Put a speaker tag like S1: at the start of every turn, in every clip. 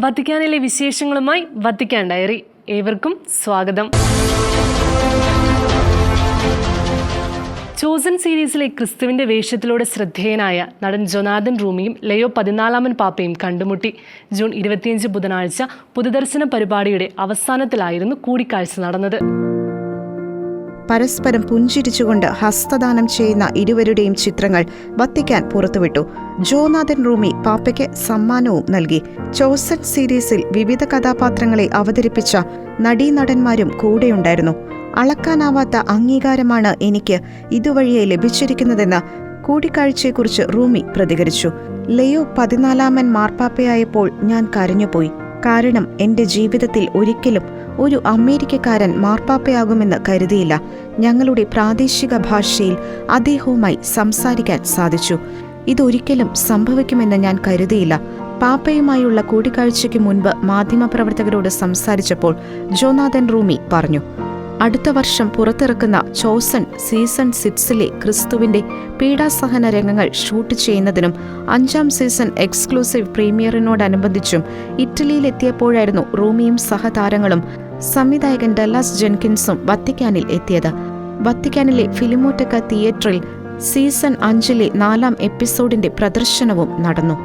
S1: വത്തിക്കാനിലെ വിശേഷങ്ങളുമായി Vatican diary. ഏവർക്കും സ്വാഗതം. ചോസൻ സീരീസിലെ ക്രിസ്തുവിന്റെ വേഷത്തിലൂടെ ശ്രദ്ധേയനായ നടൻ ജൊനാഥൻ റൂമിയും ലയോ 14 പാപ്പയും കണ്ടുമുട്ടി. ജൂൺ 25 ബുധനാഴ്ച പൊതുദർശന പരിപാടിയുടെ അവസാനത്തിലായിരുന്നു കൂടിക്കാഴ്ച നടന്നത്.
S2: പരസ്പരം പുഞ്ചിരിച്ചുകൊണ്ട് ഹസ്തദാനം ചെയ്യുന്ന ഇരുവരുടെയും ചിത്രങ്ങൾ വത്തിക്കാൻ പുറത്തുവിട്ടു. ജോനാഥൻ റൂമി പാപ്പയ്ക്ക് സമ്മാനവും നൽകി. ചോസൻ സീരീസിൽ വിവിധ കഥാപാത്രങ്ങളെ അവതരിപ്പിച്ച നടീനടന്മാരും കൂടെയുണ്ടായിരുന്നു. അളക്കാനാവാത്ത അംഗീകാരമാണ് എനിക്ക് ഇതുവഴിയെ ലഭിച്ചിരിക്കുന്നതെന്ന് കൂടിക്കാഴ്ചയെക്കുറിച്ച് റൂമി പ്രതികരിച്ചു. ലയോ 14 മാർപ്പാപ്പയായപ്പോൾ ഞാൻ കരഞ്ഞുപോയി. കാരണം എന്റെ ജീവിതത്തിൽ ഒരിക്കലും ഒരു അമേരിക്കക്കാരൻ മാർപ്പാപ്പയാകുമെന്ന് കരുതിയില്ല. ഞങ്ങളുടെ പ്രാദേശിക ഭാഷയിൽ അദ്ദേഹവുമായി സംസാരിക്കാൻ സാധിച്ചു. ഇതൊരിക്കലും സംഭവിക്കുമെന്ന് ഞാൻ കരുതിയില്ല. പാപ്പയുമായുള്ള കൂടിക്കാഴ്ചയ്ക്ക് മുൻപ് മാധ്യമപ്രവർത്തകരോട് സംസാരിച്ചപ്പോൾ ജോനാഥൻ റൂമി പറഞ്ഞു, അടുത്ത വർഷം പുറത്തിറക്കുന്ന ചോസൻ സീസൺ 6 ക്രിസ്തുവിന്റെ പീഡാസഹന രംഗങ്ങൾ ഷൂട്ട് ചെയ്യുന്നതിനും 5ാം സീസൺ എക്സ്ക്ലൂസീവ് പ്രീമിയറിനോടനുബന്ധിച്ചും ഇറ്റലിയിലെത്തിയപ്പോഴായിരുന്നു റൂമിയും സഹതാരങ്ങളും സംവിധായകൻ ഡല്ലാസ് ജെൻകിൻസും വത്തിക്കാനിൽ എത്തിയത്. വത്തിക്കാനിലെ ഫിലിമോടെക്ക തിയേറ്ററിൽ സീസൺ 5 4ാം എപ്പിസോഡിന്റെ പ്രദർശനവും നടന്നു.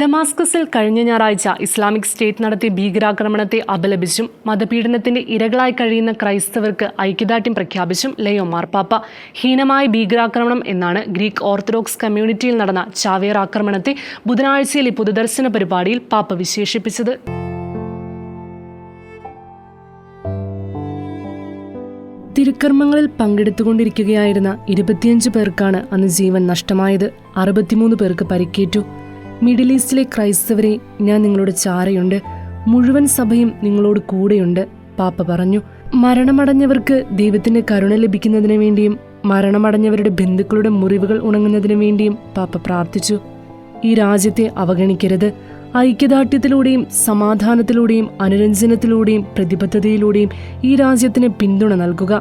S1: ദമാസ്കസിൽ കഴിഞ്ഞ ഞായറാഴ്ച ഇസ്ലാമിക് സ്റ്റേറ്റ് നടത്തിയ ഭീകരാക്രമണത്തെ അപലപിച്ചും മതപീഡനത്തിന്റെ ഇരകളായി കഴിയുന്ന ക്രൈസ്തവർക്ക് ഐക്യദാർഢ്യം പ്രഖ്യാപിച്ചും ലയോ മാർപ്പാപ്പ. ഹീനമായ ഭീകരാക്രമണം എന്നാണ് ഗ്രീക്ക് ഓർത്തഡോക്സ് കമ്മ്യൂണിറ്റിയിൽ നടന്ന ചാവേർ ആക്രമണത്തെ ബുധനാഴ്ചയിലെ പൊതുദർശന പരിപാടിയിൽ പാപ്പ വിശേഷിപ്പിച്ചത്. തിരുക്കർമ്മങ്ങളിൽ പങ്കെടുത്തുകൊണ്ടിരിക്കുകയായിരുന്ന 25 പേർക്കാണ് അന്ന് ജീവൻ നഷ്ടമായത്. 63 പേർക്ക് പരിക്കേറ്റു. മിഡിൽ ഈസ്റ്റിലെ ക്രൈസ്തവരെ, ഞാൻ നിങ്ങളോട് ചാരയുണ്ട്. മുഴുവൻ സഭയും നിങ്ങളോട് കൂടെയുണ്ട്, പാപ്പ പറഞ്ഞു. മരണമടഞ്ഞവർക്ക് ദൈവത്തിന്റെ കരുണ ലഭിക്കുന്നതിനു വേണ്ടിയും മരണമടഞ്ഞവരുടെ ബന്ധുക്കളുടെ മുറിവുകൾ ഉണങ്ങുന്നതിനു വേണ്ടിയും പാപ്പ പ്രാർത്ഥിച്ചു. ഈ രാജ്യത്തെ അവഗണിക്കരുത്. ഐക്യദാർഢ്യത്തിലൂടെയും സമാധാനത്തിലൂടെയും അനുരഞ്ജനത്തിലൂടെയും പ്രതിബദ്ധതയിലൂടെയും ഈ രാജ്യത്തിന് പിന്തുണ നൽകുക.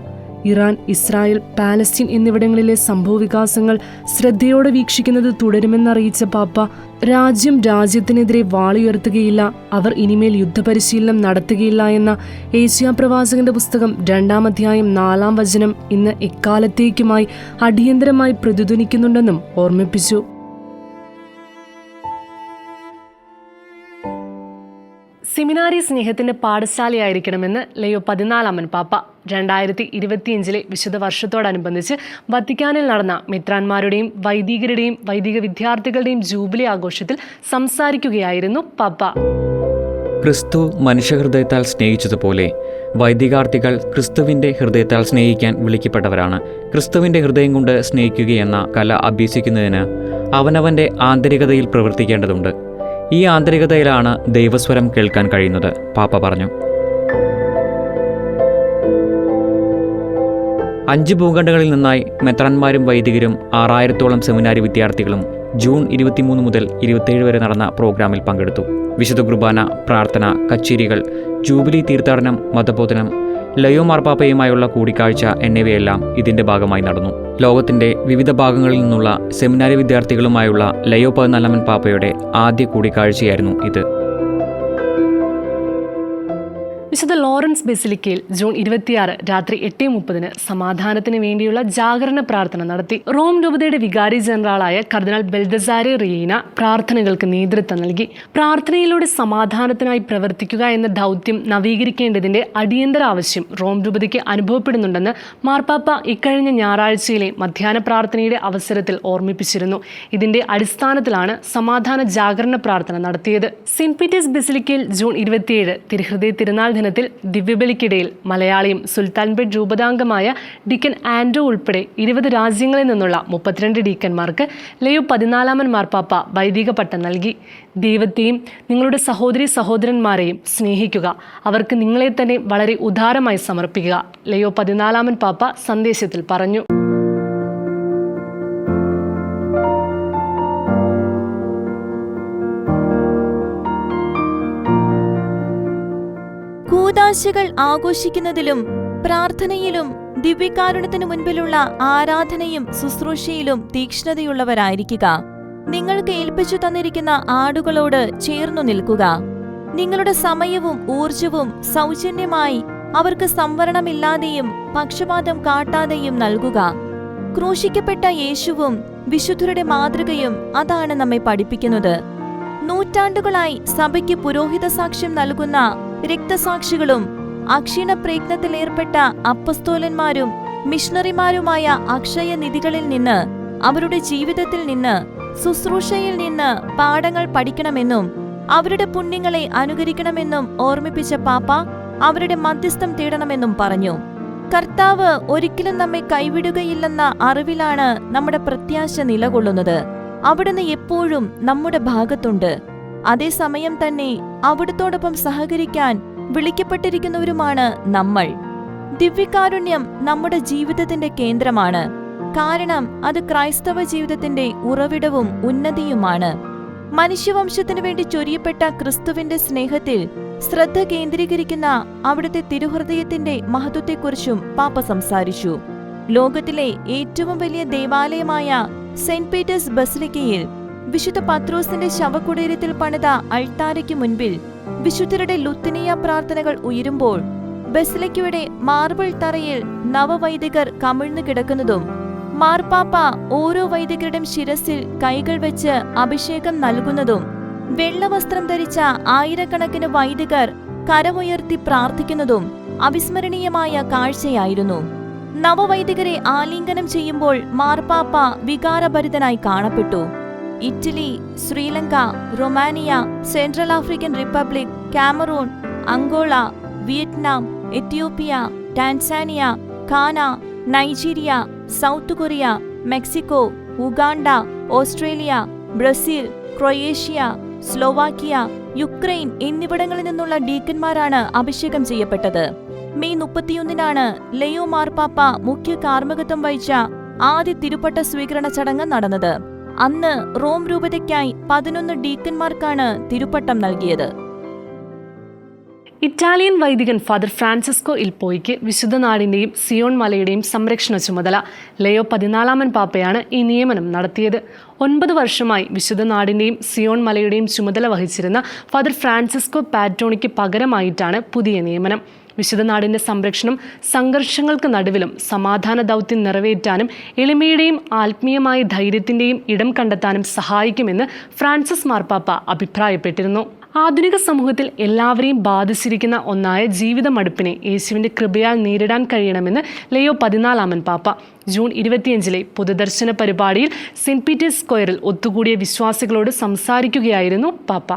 S1: ഇറാൻ, ഇസ്രായേൽ, പാലസ്തീൻ എന്നിവിടങ്ങളിലെ സംഭവവികാസങ്ങൾ ശ്രദ്ധയോടെ വീക്ഷിക്കുന്നത് തുടരുമെന്നറിയിച്ച പാപ്പ, രാജ്യത്തിനെതിരെ വാളുയർത്തുകയില്ല, അവർ ഇനിമേൽ യുദ്ധപരിശീലനം നടത്തുകയില്ല എന്ന ഏഷ്യാ പ്രവാചകന്റെ പുസ്തകം 2ാം അധ്യായം 4ാം വചനം ഇന്ന് എക്കാലത്തേക്കുമായി അടിയന്തരമായി പ്രതിധ്വനിക്കുന്നുണ്ടെന്നും ഓർമ്മിപ്പിച്ചു. സെമിനാരി സ്നേഹത്തിന്റെ പാഠശാലയായിരിക്കണമെന്ന് ലയോ 14 പാപ്പ. 2025 വിശുദ്ധ വർഷത്തോടനുബന്ധിച്ച് വത്തിക്കാനിൽ നടന്ന മെത്രാന്മാരുടെയും വൈദികരുടെയും വൈദിക വിദ്യാർത്ഥികളുടെയും ജൂബിലി ആഘോഷത്തിൽ സംസാരിക്കുകയായിരുന്നു പാപ്പ.
S3: ക്രിസ്തു മനുഷ്യഹൃദയത്താൽ സ്നേഹിച്ചതുപോലെ വൈദികാർത്ഥികൾ ക്രിസ്തുവിന്റെ ഹൃദയത്താൽ സ്നേഹിക്കാൻ വിളിക്കപ്പെട്ടവരാണ്. ക്രിസ്തുവിന്റെ ഹൃദയം കൊണ്ട് സ്നേഹിക്കുകയെന്ന കല അഭ്യസിക്കുന്നതിന് അവനവന്റെ ആന്തരികതയിൽ പ്രവർത്തിക്കേണ്ടതുണ്ട്. ഈ ആന്തരികതയിലാണ് ദൈവസ്വരം കേൾക്കാൻ കഴിയുന്നത്, പാപ്പ പറഞ്ഞു. 5 ഭൂഖണ്ഡങ്ങളിൽ നിന്നായി മെത്രാന്മാരും വൈദികരും 6000-ഓളം സെമിനാരി വിദ്യാർത്ഥികളും ജൂൺ 23 മുതൽ 27 വരെ നടന്ന പ്രോഗ്രാമിൽ പങ്കെടുത്തു. വിശുദ്ധ കുർബാന, പ്രാർത്ഥന, കച്ചേരികൾ, ജൂബിലി തീർത്ഥാടനം, മതബോധനം, ലയോ മാർപ്പാപ്പയുമായുള്ള കൂടിക്കാഴ്ച എന്നിവയെല്ലാം ഇതിന്റെ ഭാഗമായി നടന്നു. ലോകത്തിന്റെ വിവിധ ഭാഗങ്ങളിൽ നിന്നുള്ള സെമിനാരി വിദ്യാർത്ഥികളുമായുള്ള ലയോ 14 പാപ്പയുടെ ആദ്യ കൂടിക്കാഴ്ചയായിരുന്നു ഇത്.
S1: വിശുദ്ധ ലോറൻസ് ബെസിലിക്കയിൽ ജൂൺ 26 രാത്രി 8:30 സമാധാനത്തിന് വേണ്ടിയുള്ള ജാഗരണ പ്രാർത്ഥന നടത്തി. റോം രൂപതയുടെ വികാരി ജനറലായ കർദിനാൾ ബെൽദസാരെ റിയീന പ്രാർത്ഥനകൾക്ക് നേതൃത്വം നൽകി. പ്രാർത്ഥനയിലൂടെ സമാധാനത്തിനായി പ്രവർത്തിക്കുക എന്ന ദൗത്യം നവീകരിക്കേണ്ടതിന്റെ അടിയന്തര ആവശ്യം റോം രൂപതയ്ക്ക് അനുഭവപ്പെടുന്നുണ്ടെന്ന് മാർപ്പാപ്പ ഇക്കഴിഞ്ഞ ഞായറാഴ്ചയിലെ മധ്യാഹ്ന പ്രാർത്ഥനയുടെ അവസരത്തിൽ ഓർമ്മിപ്പിച്ചിരുന്നു. ഇതിന്റെ അടിസ്ഥാനത്തിലാണ് സമാധാന ജാഗരണ പ്രാർത്ഥന നടത്തിയത്. സെന്റ് പീറ്റേഴ്സ് ബെസിലിക്കയിൽ ജൂൺ 27 തിരുഹൃദയ തിരുനാൾ ദിനത്തിൽ ദിവ്യബലിക്കിടയിൽ മലയാളിയും സുൽത്താൻപേട്ട് രൂപതാംഗമായ ഡീക്കൻ ആൻഡ്രൂ ഉൾപ്പെടെ 20 രാജ്യങ്ങളിൽ നിന്നുള്ള 32 ഡീക്കന്മാർക്ക് ലയോ 14 മാർപ്പാപ്പ വൈദിക പട്ടം നൽകി. ദൈവത്തെയും നിങ്ങളുടെ സഹോദരി സഹോദരന്മാരെയും സ്നേഹിക്കുക, അവർക്ക് നിങ്ങളെ തന്നെ വളരെ ഉദാരമായി സമർപ്പിക്കുക, ലയോ 14 പാപ്പ സന്ദേശത്തിൽ പറഞ്ഞു.
S4: കൂദാശകൾ ആഘോഷിക്കുന്നതിലും പ്രാർത്ഥനയിലും ദിവ്യകാരുണ്യത്തിനു മുൻപിലുള്ള ആരാധനയും ശുശ്രൂഷയിലും തീക്ഷ്ണതയുള്ളവരായിരിക്കുക. നിങ്ങൾക്ക് ഏൽപ്പിച്ചു തന്നിരിക്കുന്ന ആടുകളോട് ചേർന്നു നിൽക്കുക. നിങ്ങളുടെ സമയവും ഊർജവും സൗജന്യമായി അവർക്ക് സംവരണമില്ലാതെയും പക്ഷപാതം കാട്ടാതെയും നൽകുക. ക്രൂശിക്കപ്പെട്ട യേശുവും വിശുദ്ധരുടെ മാതൃകയും അതാണ് നമ്മെ പഠിപ്പിക്കുന്നത്. നൂറ്റാണ്ടുകളായി സഭയ്ക്ക് പുരോഹിത സാക്ഷ്യം നൽകുന്ന രക്തസാക്ഷികളും അക്ഷീണ പ്രയത്നത്തിലേർപ്പെട്ട അപ്പസ്തോലന്മാരും മിഷണറിമാരുമായ അക്ഷയ നിധികളിൽ നിന്ന്, അവരുടെ ജീവിതത്തിൽ നിന്ന്, ശുശ്രൂഷയിൽ നിന്ന് പാഠങ്ങൾ പഠിക്കണമെന്നും അവരുടെ പുണ്യങ്ങളെ അനുകരിക്കണമെന്നും ഓർമ്മിപ്പിച്ച പാപ്പ അവരുടെ മധ്യസ്ഥം തേടണമെന്നും പറഞ്ഞു. കർത്താവ് ഒരിക്കലും നമ്മെ കൈവിടുകയില്ലെന്ന അറിവിലാണ് നമ്മുടെ പ്രത്യാശ നിലകൊള്ളുന്നത്. അവിടുന്ന് എപ്പോഴും നമ്മുടെ ഭാഗത്തുണ്ട്. അതേസമയം തന്നെ അവിടുത്തോടൊപ്പം സഹകരിക്കാൻ വിളിക്കപ്പെട്ടിരിക്കുന്നവരുമാണ് നമ്മൾ. ദിവ്യകാരുണ്യം നമ്മുടെ ജീവിതത്തിന്റെ കേന്ദ്രമാണ്. കാരണം അത് ക്രൈസ്തവ ജീവിതത്തിന്റെ ഉറവിടവും ഉന്നതിയുമാണ്. മനുഷ്യവംശത്തിനു വേണ്ടി ചൊരിയപ്പെട്ട ക്രിസ്തുവിന്റെ സ്നേഹത്തിൽ ശ്രദ്ധ കേന്ദ്രീകരിക്കുന്ന അവിടുത്തെ തിരുഹൃദയത്തിന്റെ മഹത്വത്തെക്കുറിച്ചും പാപ്പ സംസാരിച്ചു. ലോകത്തിലെ ഏറ്റവും വലിയ ദേവാലയമായ സെന്റ് പീറ്റേഴ്സ് ബസിലിക്കയിൽ വിശുദ്ധ പത്രോസിന്റെ ശവകുടീരത്തിൽ പണിത അൾത്താരയ്ക്ക് മുൻപിൽ വിശുദ്ധരുടെ ലുത്തിനിയ പ്രാർത്ഥനകൾ ഉയരുമ്പോൾ ബസിലിക്കയുടെ മാർബിൾ തറയിൽ നവവൈദികർ കമിഴ്ന്നു കിടക്കുന്നതും മാർപ്പാപ്പ ഓരോ വൈദികരുടെയും ശിരസിൽ കൈകൾ വെച്ച് അഭിഷേകം നൽകുന്നതും വെള്ളവസ്ത്രം ധരിച്ച ആയിരക്കണക്കിന് വൈദികർ കരമുയർത്തി പ്രാർത്ഥിക്കുന്നതും അവിസ്മരണീയമായ കാഴ്ചയായിരുന്നു. നവവൈദികരെ ആലിംഗനം ചെയ്യുമ്പോൾ മാർപ്പാപ്പ വികാരഭരിതനായി കാണപ്പെട്ടു. Italy, Sri Lanka, Romania, Central African Republic, Cameroon, Angola, Vietnam, Ethiopia, Tanzania, Ghana, Nigeria, South Korea, Mexico, Uganda, Australia, Brazil, Croatia, Slovakia, Ukraine എന്നിവിടങ്ങളിൽ നിന്നുള്ള ഡീക്കന്മാരാണ് അഭിഷേകം ചെയ്യപ്പെട്ടത്. മെയ് 31 ലയോ മാർപ്പാപ്പ മുഖ്യ കാർമ്മികത്വം വഹിച്ച ആദ്യ തിരുപ്പട്ട സ്വീകരണ ചടങ്ങ് നടന്നത്. അന്ന് റോം രൂപതയ്ക്കായി 11 ഡീക്കന്മാർക്കാണ് തിരുപ്പട്ടം നൽകിയത്.
S1: ഇറ്റാലിയൻ വൈദികൻ ഫാദർ ഫ്രാൻസിസ്കോ ഇൽപോയ്ക്ക് വിശുദ്ധ നാടിന്റെയും സിയോൺ മലയുടെയും സംരക്ഷണ ചുമതല. ലയോ 14 പാപ്പയാണ് ഈ നിയമനം നടത്തിയത്. 9 വർഷമായി വിശുദ്ധ നാടിന്റെയും സിയോൺ മലയുടെയും ചുമതല വഹിച്ചിരുന്ന ഫാദർ ഫ്രാൻസിസ്കോ പാറ്റോണിക്ക് പകരമായിട്ടാണ് പുതിയ നിയമനം. വിശുദ്ധ നാടിന്റെ സംരക്ഷണം സംഘർഷങ്ങൾക്ക് നടുവിലും സമാധാന ദൗത്യം നിറവേറ്റാനും എളിമയുടെയും ആത്മീയമായ ധൈര്യത്തിന്റെയും ഇടം കണ്ടെത്താനും സഹായിക്കുമെന്ന് ഫ്രാൻസിസ് മാർപ്പാപ്പ അഭിപ്രായപ്പെട്ടിരുന്നു. ആധുനിക സമൂഹത്തിൽ എല്ലാവരെയും ബാധിച്ചിരിക്കുന്ന ഒന്നായ ജീവിത മടുപ്പിനെ യേശുവിന്റെ കൃപയാൽ നേരിടാൻ കഴിയണമെന്ന് ലയോ 14 പാപ്പ ജൂൺ 25 പൊതുദർശന പരിപാടിയിൽ സെന്റ് പീറ്റേഴ്സ് സ്ക്വയറിൽ ഒത്തുകൂടിയ വിശ്വാസികളോട് സംസാരിക്കുകയായിരുന്നു പാപ്പ.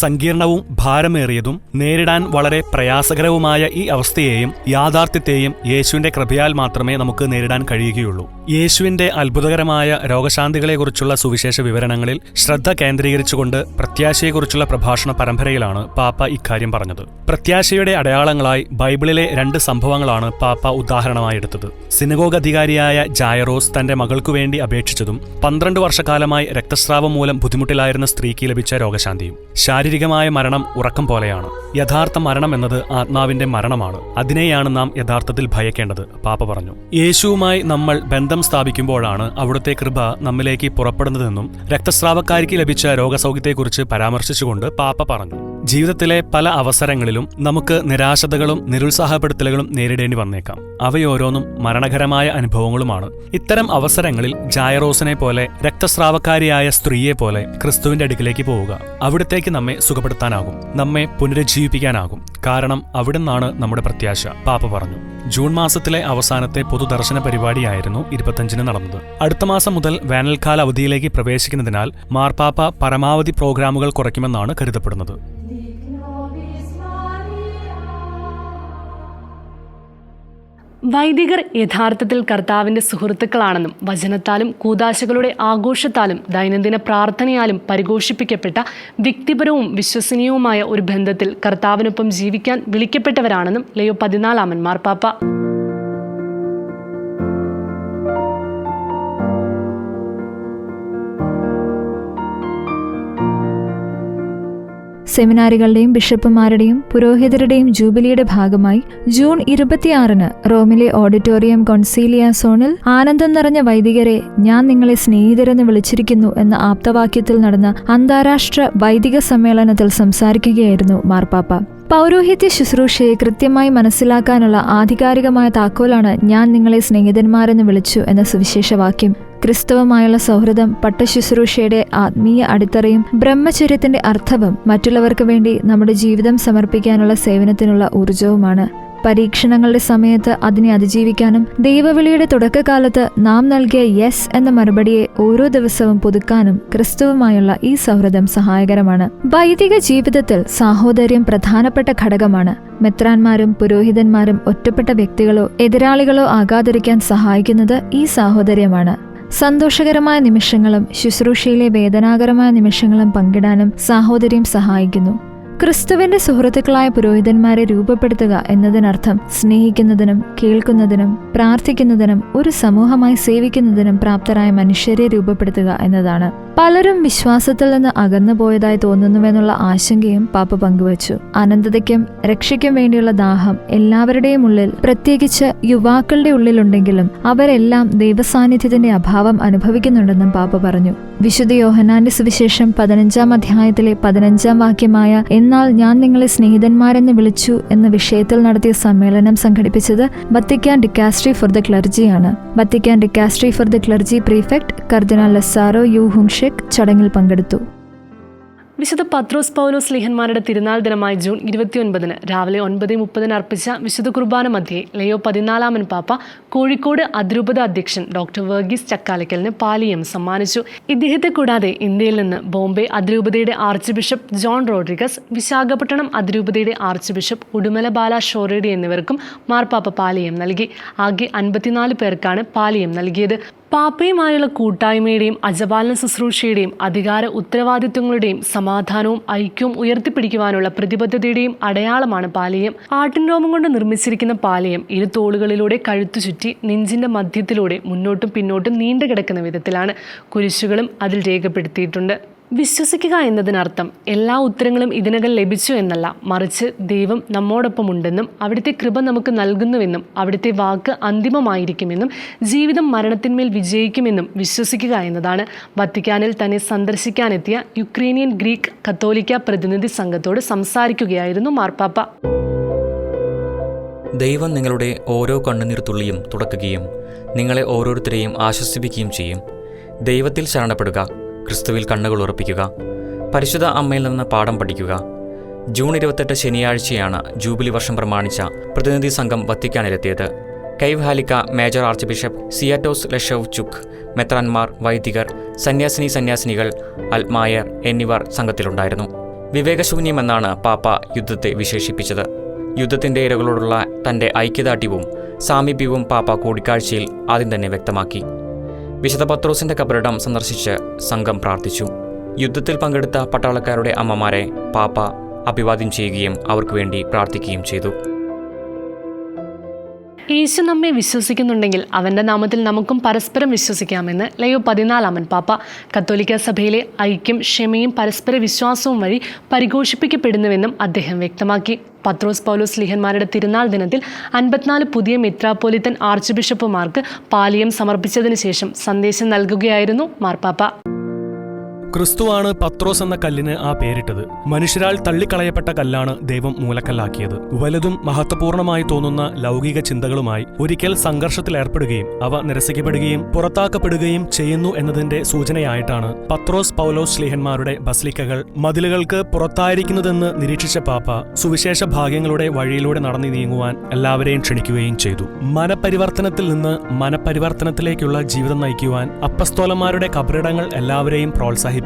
S5: സങ്കീർണവും ഭാരമേറിയതും നേരിടാൻ വളരെ പ്രയാസകരവുമായ ഈ അവസ്ഥയെയും യാഥാർത്ഥ്യത്തെയും യേശുവിന്റെ കൃപയാൽ മാത്രമേ നമുക്ക് നേരിടാൻ കഴിയുകയുള്ളൂ. യേശുവിന്റെ അത്ഭുതകരമായ രോഗശാന്തികളെക്കുറിച്ചുള്ള സുവിശേഷ വിവരണങ്ങളിൽ ശ്രദ്ധ കേന്ദ്രീകരിച്ചുകൊണ്ട് പ്രത്യാശയെക്കുറിച്ചുള്ള പ്രഭാഷണ പരമ്പരയിലാണ് പാപ്പ ഇക്കാര്യം പറഞ്ഞത്. പ്രത്യാശയുടെ അടയാളങ്ങളായി ബൈബിളിലെ 2 സംഭവങ്ങളാണ് പാപ്പ ഉദാഹരണമായി എടുത്തത്. സിനഗോഗ് അധികാരിയായ ജായറോസ് തന്റെ മകൾക്കു വേണ്ടി അപേക്ഷിച്ചതും 12 വർഷക്കാലമായി രക്തസ്രാവം മൂലം ബുദ്ധിമുട്ടിലായിരുന്ന സ്ത്രീക്ക് ലഭിച്ച രോഗശാന്തിയും. ശാരീരികമായ മരണം ഉറക്കം പോലെയാണ്. യഥാർത്ഥ മരണം എന്നത് ആത്മാവിന്റെ മരണമാണ്. അതിനെയാണ് നാം യഥാർത്ഥത്തിൽ ഭയക്കേണ്ടത്, പാപ്പ പറഞ്ഞു. യേശുവുമായി നമ്മൾ ബന്ധം സ്ഥാപിക്കുമ്പോഴാണ് അവിടുത്തെ കൃപ നമ്മിലേക്ക് പുറപ്പെടുന്നതെന്നും രക്തസ്രാവക്കാരിക്ക് ലഭിച്ച രോഗസൗഖ്യത്തെക്കുറിച്ച് പരാമർശിച്ചുകൊണ്ട് പാപ്പ പറഞ്ഞു. ജീവിതത്തിലെ പല അവസരങ്ങളിലും നമുക്ക് നിരാശതകളും നിരുത്സാഹപ്പെടുത്തലുകളും നേരിടേണ്ടി വന്നേക്കാം. അവയോരോന്നും മരണകരമായ അനുഭവങ്ങളുമാണ്. ഇത്തരം അവസരങ്ങളിൽ ജായറോസിനെ പോലെ രക്തസ്രാവക്കാരിയായ സ്ത്രീയെ പോലെ ക്രിസ്തുവിന്റെ അടുക്കിലേക്ക് പോവുക. അവിടത്തേക്ക് നമ്മെ സുഖപ്പെടുത്താനാകും, നമ്മെ പുനരുജ്ജീവിപ്പിക്കാനാകും. കാരണം അവിടുന്നാണ് നമ്മുടെ പ്രത്യാശ, പാപ്പ പറഞ്ഞു. ജൂൺ മാസത്തിലെ അവസാനത്തെ പൊതുദർശന പരിപാടിയായിരുന്നു 25 നടന്നത്. അടുത്ത മാസം മുതൽ വേനൽക്കാല അവധിയിലേക്ക് പ്രവേശിക്കുന്നതിനാൽ മാർപ്പാപ്പ പരമാവധി പ്രോഗ്രാമുകൾ കുറയ്ക്കുമെന്നാണ് കരുതപ്പെടുന്നത്.
S1: വൈദികർ യഥാർത്ഥത്തിൽ കർത്താവിന്റെ സുഹൃത്തുക്കളാണെന്നും വചനത്താലും കൂദാശകളുടെ ആഘോഷത്താലും ദൈനംദിന പ്രാർത്ഥനയാലും പരിപോഷിപ്പിക്കപ്പെട്ട വ്യക്തിപരവും വിശ്വസനീയവുമായ ഒരു ബന്ധത്തിൽ കർത്താവിനൊപ്പം ജീവിക്കാൻ വിളിക്കപ്പെട്ടവരാണെന്നും ലയോ 14 മാർപ്പാപ്പ.
S6: സെമിനാരികളുടെയും ബിഷപ്പുമാരുടെയും പുരോഹിതരുടെയും ജൂബിലിയുടെ ഭാഗമായി ജൂൺ 26 റോമിലെ ഓഡിറ്റോറിയം കൊൺസീലിയാസോണിൽ ആനന്ദം നിറഞ്ഞ വൈദികരെ, ഞാൻ നിങ്ങളെ സ്നേഹിതരെന്ന് വിളിച്ചിരിക്കുന്നു എന്ന ആപ്തവാക്യത്തിൽ നടന്ന അന്താരാഷ്ട്ര വൈദിക സമ്മേളനത്തിൽ സംസാരിക്കുകയായിരുന്നു മാർപ്പാപ്പ. പൗരോഹിത്യ ശുശ്രൂഷയെ കൃത്യമായി മനസ്സിലാക്കാനുള്ള ആധികാരികമായ താക്കോലാണ് ഞാൻ നിങ്ങളെ സ്നേഹിതന്മാരെന്ന് വിളിച്ചു എന്ന സുവിശേഷവാക്യം. ക്രിസ്തുവുമായുള്ള സൗഹൃദം പട്ടശുശ്രൂഷയുടെ ആത്മീയ അടിത്തറയും ബ്രഹ്മചര്യത്തിന്റെ അർത്ഥവും മറ്റുള്ളവർക്ക് വേണ്ടി നമ്മുടെ ജീവിതം സമർപ്പിക്കാനുള്ള സേവനത്തിനുള്ള ഊർജവുമാണ്. പരീക്ഷണങ്ങളുടെ സമയത്ത് അതിനെ അതിജീവിക്കാനും ദൈവവിളിയുടെ തുടക്കകാലത്ത് നാം നൽകിയ യെസ് എന്ന മറുപടിയെ ഓരോ ദിവസവും പുതുക്കാനും ക്രിസ്തുവുമായുള്ള ഈ സൗഹൃദം സഹായകരമാണ്. വൈദിക ജീവിതത്തിൽ സാഹോദര്യം പ്രധാനപ്പെട്ട ഘടകമാണ്. മെത്രാന്മാരും പുരോഹിതന്മാരും ഒറ്റപ്പെട്ട വ്യക്തികളോ എതിരാളികളോ ആകാതിരിക്കാൻ സഹായിക്കുന്നത് ഈ സാഹോദര്യമാണ്. സന്തോഷകരമായ നിമിഷങ്ങളും ശുശ്രൂഷയിലെ വേദനാകരമായ നിമിഷങ്ങളും പങ്കിടാനും സാഹോദര്യം സഹായിക്കുന്നു. ക്രിസ്തുവിന്റെ സുഹൃത്തുക്കളായ പുരോഹിതന്മാരെ രൂപപ്പെടുത്തുക എന്നതിനർത്ഥം സ്നേഹിക്കുന്നതിനും കേൾക്കുന്നതിനും പ്രാർത്ഥിക്കുന്നതിനും ഒരു സമൂഹമായി സേവിക്കുന്നതിനും പ്രാപ്തരായ മനുഷ്യരെ രൂപപ്പെടുത്തുക എന്നതാണ്. പലരും വിശ്വാസത്തിൽ നിന്ന് അകന്നുപോയതായി തോന്നുന്നുവെന്നുള്ള ആശങ്കയും പാപ്പ പങ്കുവച്ചു. അനന്തതയ്ക്കും രക്ഷയ്ക്കും വേണ്ടിയുള്ള ദാഹം എല്ലാവരുടെയും ഉള്ളിൽ, പ്രത്യേകിച്ച് യുവാക്കളുടെ ഉള്ളിലുണ്ടെങ്കിലും അവരെല്ലാം ദൈവസാന്നിധ്യത്തിന്റെ അഭാവം അനുഭവിക്കുന്നുണ്ടെന്നും പാപ്പ പറഞ്ഞു. വിശുദ്ധ യോഹന്നാന്റെ സുവിശേഷം 15 അധ്യായത്തിലെ 15 വാക്യമായ എന്നാൽ ഞാൻ നിങ്ങളെ സ്നേഹിതന്മാരെന്ന് വിളിച്ചു എന്ന വിഷയത്തിൽ നടത്തിയ സമ്മേളനം സംഘടിപ്പിച്ചത് വത്തിക്കാൻ ഡിക്കാസ്ട്രി ഫോർ ദ ക്ലർജിയാണ്. Vatican dicastery for the clergy prefect കർദിനാൾ ലസാരോ യു ഹുങ്ഷെക് ചടങ്ങിൽ പങ്കെടുത്തു.
S1: വിശുദ്ധ പത്രോസ് പൗലോസ് സ്ലീഹന്മാരുടെ തിരുനാൾ ദിനമായ ജൂൺ 29 രാവിലെ 9:30 അർപ്പിച്ച വിശുദ്ധ കുർബാന മധ്യേ ലയോ 14 പാപ്പ കോഴിക്കോട് അതിരൂപത അധ്യക്ഷൻ ഡോക്ടർ വർഗീസ് ചക്കാലക്കലിന് പാലിയം സമ്മാനിച്ചു. ഇദ്ദേഹത്തെ കൂടാതെ ഇന്ത്യയിൽ നിന്ന് ബോംബെ അതിരൂപതയുടെ archbishop John Rodrigues, Visakhapatnam അതിരൂപതയുടെ ആർച്ച് ബിഷപ്പ് ഉടുമല ബാല ഷോറേഡി എന്നിവർക്കും മാർപ്പാപ്പ പാലിയം നൽകി. ആകെ 54 പേർക്കാണ് പാലിയം നൽകിയത്. പാപ്പയുമായുള്ള കൂട്ടായ്മയുടെയും അജപാലന ശുശ്രൂഷയുടെയും അധികാര ഉത്തരവാദിത്വങ്ങളുടെയും സമാധാനവും ഐക്യവും ഉയർത്തിപ്പിടിക്കുവാനുള്ള പ്രതിബദ്ധതയുടെയും അടയാളമാണ് പാലിയം. ആട്ടിൻ രോമം കൊണ്ട് നിർമ്മിച്ചിരിക്കുന്ന പാലിയം ഇരു തോളുകളിലൂടെ കഴുത്തു ചുറ്റി നെഞ്ചിന്റെ മധ്യത്തിലൂടെ മുന്നോട്ടും പിന്നോട്ടും നീണ്ടു കിടക്കുന്ന വിധത്തിലാണ്. കുരിശുകളും അതിൽ രേഖപ്പെടുത്തിയിട്ടുണ്ട്. വിശ്വസിക്കുക എന്നതിനർത്ഥം എല്ലാ ഉത്തരങ്ങളും ഇതിനകം ലഭിച്ചു എന്നല്ല, മറിച്ച് ദൈവം നമ്മോടൊപ്പമുണ്ടെന്നും അവിടുത്തെ കൃപ നമുക്ക് നൽകുന്നുവെന്നും അവിടുത്തെ വാക്ക് അന്തിമമായിരിക്കുമെന്നും ജീവിതം മരണത്തിന്മേൽ വിജയിക്കുമെന്നും വിശ്വസിക്കുക എന്നതാണ്. വത്തിക്കാനിൽ തന്നെ സന്ദർശിക്കാനെത്തിയ യുക്രൈനിയൻ ഗ്രീക്ക് കത്തോലിക്ക പ്രതിനിധി സംഘത്തോട് സംസാരിക്കുകയായിരുന്നു മാർപ്പാപ്പ.
S3: ദൈവം നിങ്ങളുടെ ഓരോ കണ്ണുനീർത്തുള്ളിയും തുടക്കുകയും നിങ്ങളെ ഓരോരുത്തരെയും ആശ്വസിപ്പിക്കുകയും ചെയ്യും. ദൈവത്തിൽ ശരണപ്പെടുക, ക്രിസ്തുവിൽ കണ്ണുകൾ ഉറപ്പിക്കുക, പരിശുദ്ധ അമ്മയിൽ നിന്ന് പാഠം പഠിക്കുക. ജൂൺ 28 ശനിയാഴ്ചയാണ് ജൂബിലി വർഷം പ്രമാണിച്ച പ്രതിനിധി സംഘം വത്തിക്കാനിലെത്തിയത്. കൈവ് ഹാലിക്ക മേജർ ആർച്ച് ബിഷപ്പ് സിയാറ്റോസ് ലെഷവ് ചുക്ക്, മെത്രാന്മാർ, വൈദികർ, സന്യാസിനികൾ, അൽമായർ എന്നിവർ സംഘത്തിലുണ്ടായിരുന്നു. വിവേകശൂന്യമെന്നാണ് പാപ്പ യുദ്ധത്തെ വിശേഷിപ്പിച്ചത്. യുദ്ധത്തിൻ്റെ ഇരകളോടുള്ള തൻ്റെ ഐക്യദാർഢ്യവും സാമീപ്യവും പാപ്പ കൂടിക്കാഴ്ചയിൽ ആദ്യം തന്നെ വ്യക്തമാക്കി. വിശുദ്ധ പത്രോസിന്റെ കബറിടം സന്ദർശിച്ച് സംഘം പ്രാർത്ഥിച്ചു. യുദ്ധത്തിൽ പങ്കെടുത്ത പട്ടാളക്കാരുടെ അമ്മമാരെ പാപ്പ അഭിവാദ്യം ചെയ്യുകയും അവർക്ക് വേണ്ടി പ്രാർത്ഥിക്കുകയും ചെയ്തു.
S1: യേശു നമ്മെ വിശ്വസിക്കുന്നുണ്ടെങ്കിൽ അവൻ്റെ നാമത്തിൽ നമുക്കും പരസ്പരം വിശ്വസിക്കാമെന്ന് ലയോ 14 പാപ്പ. കത്തോലിക്ക സഭയിലെ ഐക്യം, ക്ഷമയും പരസ്പര വിശ്വാസവും വഴി പരിപോഷിപ്പിക്കപ്പെടുന്നുവെന്നും അദ്ദേഹം വ്യക്തമാക്കി. പത്രോസ് പൗലോസ് സ്ലീഹന്മാരുടെ തിരുനാൾ ദിനത്തിൽ 54 പുതിയ മെത്രാപ്പോലിത്തൻ ആർച്ച് ബിഷപ്പുമാർക്ക് പാലിയം സമർപ്പിച്ചതിന് ശേഷം സന്ദേശം നൽകുകയായിരുന്നു മാർപ്പാപ്പ.
S5: ക്രിസ്തുവാണ് പത്രോസ് എന്ന കല്ലിന് ആ പേരിട്ടത്. മനുഷ്യരാൽ തള്ളിക്കളയപ്പെട്ട കല്ലാണ് ദൈവം മൂലക്കല്ലാക്കിയത്. വലുതും മഹത്വപൂർണമായി തോന്നുന്ന ലൗകിക ചിന്തകളുമായി ഒരിക്കൽ സംഘർഷത്തിലേർപ്പെടുകയും അവ നിരസിക്കപ്പെടുകയും പുറത്താക്കപ്പെടുകയും ചെയ്യുന്നു എന്നതിന്റെ സൂചനയായിട്ടാണ് പത്രോസ് പൗലോസ് ശ്ലീഹന്മാരുടെ ബസ്ലിക്കകൾ മതിലുകൾക്ക് പുറത്തായിരിക്കുന്നതെന്ന് നിരീക്ഷിച്ച പാപ്പ സുവിശേഷ ഭാഗ്യങ്ങളുടെ വഴിയിലൂടെ നടന്നു നീങ്ങുവാൻ എല്ലാവരെയും ക്ഷണിക്കുകയും ചെയ്തു. മനപരിവർത്തനത്തിൽ നിന്ന് മനപരിവർത്തനത്തിലേക്കുള്ള ജീവിതം നയിക്കുവാൻ അപ്പസ്തോലന്മാരുടെ കബറിടങ്ങൾ എല്ലാവരെയും പ്രോത്സാഹിപ്പിച്ചു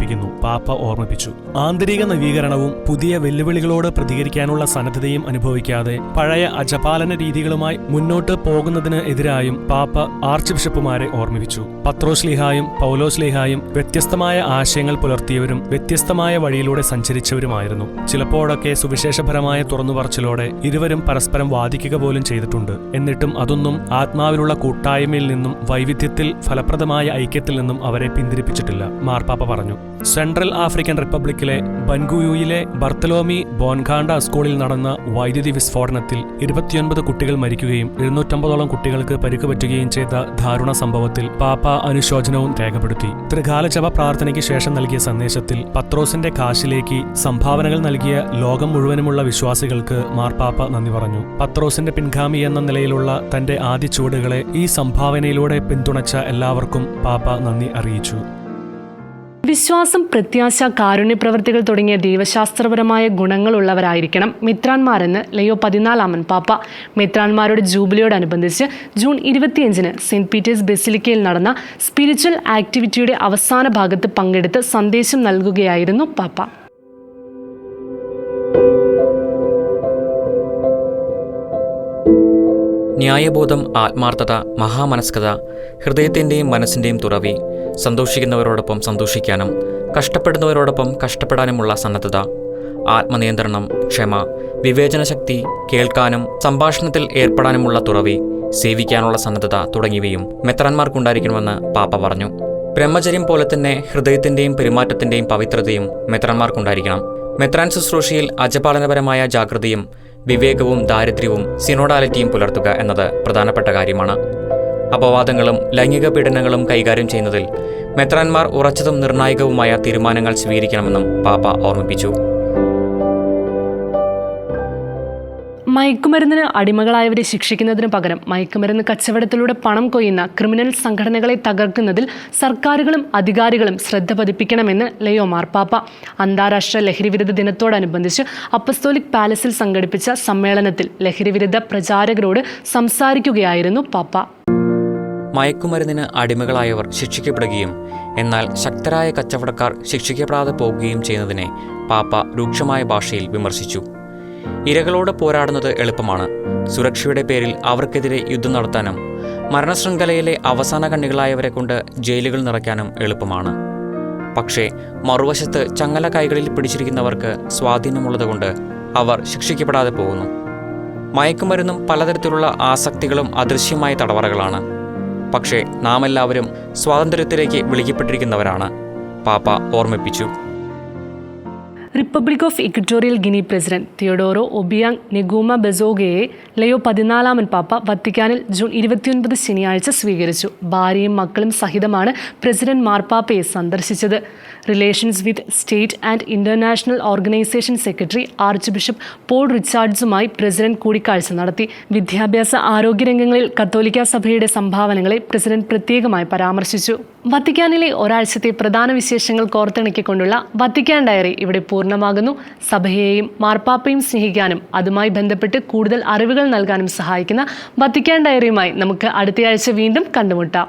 S5: പാപ്പ ഓർമ്മിപ്പിച്ചു. ആന്തരിക നവീകരണവും പുതിയ വെല്ലുവിളികളോട് പ്രതികരിക്കാനുള്ള സന്നദ്ധതയും അനുഭവിക്കാതെ പഴയ അജപാലന രീതികളുമായി മുന്നോട്ട് പോകുന്നതിന് എതിരായും പാപ്പ ആർച്ച് ബിഷപ്പുമാരെ ഓർമ്മിപ്പിച്ചു. പത്രോസ്ലീഹായും പൗലോസ്ലീഹായും വ്യത്യസ്തമായ ആശയങ്ങൾ പുലർത്തിയവരും വ്യത്യസ്തമായ വഴിയിലൂടെ സഞ്ചരിച്ചവരുമായിരുന്നു. ചിലപ്പോഴൊക്കെ സുവിശേഷപരമായ തുറന്നുപറച്ചിലോടെ ഇരുവരും പരസ്പരം വാദിക്കുക പോലും ചെയ്തിട്ടുണ്ട്. എന്നിട്ടും അതൊന്നും ആത്മാവിലുള്ള കൂട്ടായ്മയിൽ നിന്നും വൈവിധ്യത്തിൽ ഫലപ്രദമായ ഐക്യത്തിൽ നിന്നും അവരെ പിന്തിരിപ്പിച്ചിട്ടില്ല. മാർപ്പാപ്പ പറഞ്ഞു, സെൻട്രൽ ആഫ്രിക്കൻ റിപ്പബ്ലിക്കിലെ ബൻഗുയുയിലെ ബർത്തലോമി ബോൻഖാണ്ട സ്കൂളിൽ നടന്ന വൈദ്യുതി വിസ്ഫോടനത്തിൽ 29 കുട്ടികൾ മരിക്കുകയും 250ഓളം കുട്ടികൾക്ക് പരിക്ക് പറ്റുകയും ചെയ്ത ദാരുണ സംഭവത്തിൽ പാപ്പ അനുശോചനവും രേഖപ്പെടുത്തി. ത്രികാല ജപ പ്രാർത്ഥനയ്ക്ക് ശേഷം നൽകിയ സന്ദേശത്തിൽ പത്രോസിന്റെ കാശിലേക്ക് സംഭാവനകൾ നൽകിയ ലോകം മുഴുവനുമുള്ള വിശ്വാസികൾക്ക് മാർപ്പാപ്പ നന്ദി പറഞ്ഞു. പത്രോസിന്റെ പിൻഗാമി എന്ന നിലയിലുള്ള തന്റെ ആദ്യ ചുവടുകളെ ഈ സംഭാവനയിലൂടെ പിന്തുണച്ച എല്ലാവർക്കും പാപ്പ നന്ദി അറിയിച്ചു.
S1: വിശ്വാസം, പ്രത്യാശ, കാരുണ്യപ്രവൃത്തികൾ തുടങ്ങിയ ദൈവശാസ്ത്രപരമായ ഗുണങ്ങളുള്ളവരായിരിക്കണം മെത്രാന്മാരെന്ന് ലയോ 14 പാപ്പ. മെത്രാന്മാരുടെ ജൂബിലിയോടനുബന്ധിച്ച് ജൂൺ 25 സെന്റ് പീറ്റേഴ്സ് ബെസിലിക്കയിൽ നടന്ന സ്പിരിച്വൽ ആക്ടിവിറ്റിയുടെ അവസാന ഭാഗത്ത് പങ്കെടുത്ത് സന്ദേശം നൽകുകയായിരുന്നു പാപ്പ.
S3: ന്യായബോധം, ആത്മാർത്ഥത, മഹാമനസ്കത, ഹൃദയത്തിൻ്റെയും മനസ്സിൻ്റെയും തുറവി, സന്തോഷിക്കുന്നവരോടൊപ്പം സന്തോഷിക്കാനും കഷ്ടപ്പെടുന്നവരോടൊപ്പം കഷ്ടപ്പെടാനുമുള്ള സന്നദ്ധത, ആത്മനിയന്ത്രണം, ക്ഷമ, വിവേചനശക്തി, കേൾക്കാനും സംഭാഷണത്തിൽ ഏർപ്പെടാനുമുള്ള തുറവി, സേവിക്കാനുള്ള സന്നദ്ധത തുടങ്ങിയവയും മെത്രാന്മാർക്കുണ്ടായിരിക്കണമെന്ന് പാപ്പ പറഞ്ഞു. ബ്രഹ്മചര്യം പോലെ തന്നെ ഹൃദയത്തിൻ്റെയും പെരുമാറ്റത്തിൻ്റെയും പവിത്രതയും മെത്രാന്മാർക്കുണ്ടായിരിക്കണം. മെത്രാൻ ശുശ്രൂഷയിൽ അജപാലനപരമായ ജാഗ്രതയും വിവേകവും ദാരിദ്ര്യവും സിനോഡാലിറ്റിയും പുലർത്തുക എന്നത് പ്രധാനപ്പെട്ട കാര്യമാണ്. അപവാദങ്ങളും ലൈംഗിക പീഡനങ്ങളും കൈകാര്യം ചെയ്യുന്നതിൽ മെത്രാന്മാർ ഉറച്ചതും നിർണായകവുമായ തീരുമാനങ്ങൾ സ്വീകരിക്കണമെന്നും പാപ്പ ഓർമ്മിപ്പിച്ചു.
S1: മയക്കുമരുന്നിന് അടിമകളായവരെ ശിക്ഷിക്കുന്നതിന് പകരം മയക്കുമരുന്ന് കച്ചവടത്തിലൂടെ പണം കൊയ്യുന്ന ക്രിമിനൽ സംഘടനകളെ തകർക്കുന്നതിൽ സർക്കാരുകളും അധികാരികളും ശ്രദ്ധ പതിപ്പിക്കണമെന്ന് ലയോ മാർപ്പാപ്പ. അന്താരാഷ്ട്ര ലഹരിവിരുദ്ധ ദിനത്തോടനുബന്ധിച്ച് അപ്പസ്തോലിക് പാലസിൽ സംഘടിപ്പിച്ച സമ്മേളനത്തിൽ ലഹരിവിരുദ്ധ പ്രചാരകരോട് സംസാരിക്കുകയായിരുന്നു പാപ്പ.
S3: മയക്കുമരുന്നിന് അടിമകളായവർ ശിക്ഷിക്കപ്പെടുകയും എന്നാൽ ശക്തരായ കച്ചവടക്കാർ ശിക്ഷിക്കപ്പെടാതെ പോകുകയും ചെയ്യുന്നതിനെ പാപ്പ രൂക്ഷമായ ഭാഷയിൽ വിമർശിച്ചു. ഇരകളോട് പോരാടുന്നത് എളുപ്പമാണ്. സുരക്ഷയുടെ പേരിൽ അവർക്കെതിരെ യുദ്ധം നടത്താനും മരണശൃംഖലയിലെ അവസാന കണ്ണികളായവരെ കൊണ്ട് ജയിലുകൾ നിറയ്ക്കാനും എളുപ്പമാണ്. പക്ഷേ മറുവശത്ത് ചങ്ങല കൈകളിൽ പിടിച്ചിരിക്കുന്നവർക്ക് സ്വാധീനമുള്ളതുകൊണ്ട് അവർ ശിക്ഷിക്കപ്പെടാതെ പോകുന്നു. മയക്കുമരുന്നും പലതരത്തിലുള്ള ആസക്തികളും അദൃശ്യമായ തടവറകളാണ്. പക്ഷേ നാം എല്ലാവരും സ്വാതന്ത്ര്യത്തിലേക്ക് വിളിക്കപ്പെട്ടിരിക്കുന്നവരാണ്, പാപ്പ ഓർമ്മിപ്പിച്ചു.
S1: Republic of Equatorial Guinea president Teodoro Obiang Nguema ബെസോഗയെ ലയോ 14 പാപ്പ വത്തിക്കാനിൽ ജൂൺ 29 ശനിയാഴ്ച സ്വീകരിച്ചു. ഭാര്യയും മക്കളും സഹിതമാണ് പ്രസിഡന്റ് മാർപ്പാപ്പയെ സന്ദർശിച്ചത്. Relations with state and international organisation secretary archbishop Paul റിച്ചാർഡ്സുമായി പ്രസിഡന്റ് കൂടിക്കാഴ്ച നടത്തി. വിദ്യാഭ്യാസ, ആരോഗ്യരംഗങ്ങളിൽ കത്തോലിക്ക സഭയുടെ സംഭാവനകളെ പ്രസിഡന്റ് പ്രത്യേകമായി പരാമർശിച്ചു. വത്തിക്കാനിലെ ഒരാഴ്ചത്തെ പ്രധാന വിശേഷങ്ങൾ കോർത്തിണക്കിക്കൊണ്ടുള്ള വത്തിക്കാൻ ഡയറി ഇവിടെ പൂർണ്ണമാകുന്നു. സഭയെയും മാർപ്പാപ്പയും സ്നേഹിക്കാനും അതുമായി ബന്ധപ്പെട്ട് കൂടുതൽ അറിവുകൾ നൽകാനും സഹായിക്കുന്ന വത്തിക്കാൻ ഡയറിയുമായി നമുക്ക് അടുത്തയാഴ്ച വീണ്ടും കണ്ടുമുട്ടാം.